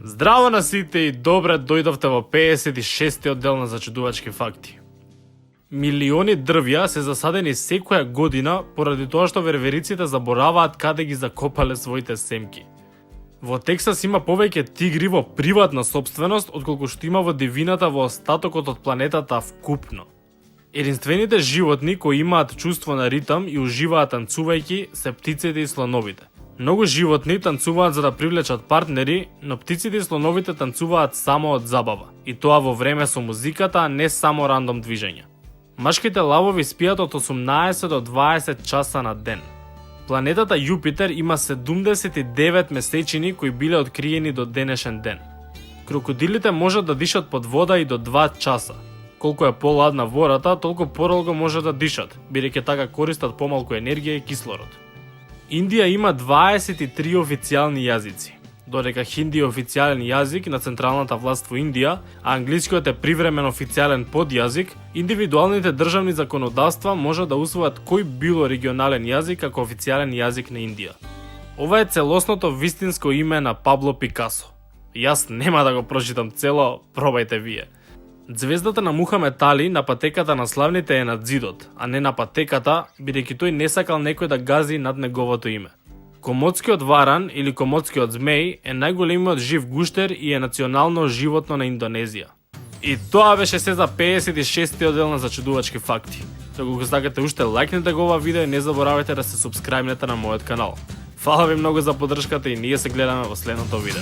Здраво на сите и добре дојдовте во 56-тиот дел на Зачудувачки факти. Милиони дрвја се засадени секоја година поради тоа што вервериците забораваат каде ги закопале своите семки. Во Тексас има повеќе тигри во приватна собственост отколку што има во дивината во остатокот од планетата вкупно. Единствените животни кои имаат чувство на ритам и уживаат танцувајќи се птиците и слоновите. Многу животни танцуваат за да привлечат партнери, но птиците и слоновите танцуваат само од забава, и тоа во време со музиката, а не само рандом движења. Машките лавови спијат од 18 до 20 часа на ден. Планетата Јупитер има 79 месечини кои биле откриени до денешен ден. Крокодилите можат да дишат под вода и до 2 часа. Колку е поладна вората, толку подолго може да дишат, бидејќи така користат помалку енергија и кислород. Индија има 23 официјални јазици. Додека хинди е официјален јазик на централната власт во Индија, а англискиот е привремен официјален подјазик, индивидуалните државни законодавства може да усвојат кој било регионален јазик како официјален јазик на Индија. Ова е целосното вистинско име на Пабло Пикасо. Јас нема да го прочитам цело, пробајте вие. Звездата на Мухамед Али на патеката на славните е над зидот, а не на патеката, бидејќи тој не сакал некој да гази над неговото име. Комодскиот варан или комодскиот змеј е најголемиот жив гуштер и е национално животно на Индонезија. И тоа беше се за 56-тиот дел на Зачудувачки факти. Доколку сакате уште лајкнете го ова видео и не заборавајте да се субскрајбнете на мојот канал. Фала ви многу за поддршката и ние се гледаме во следното видео.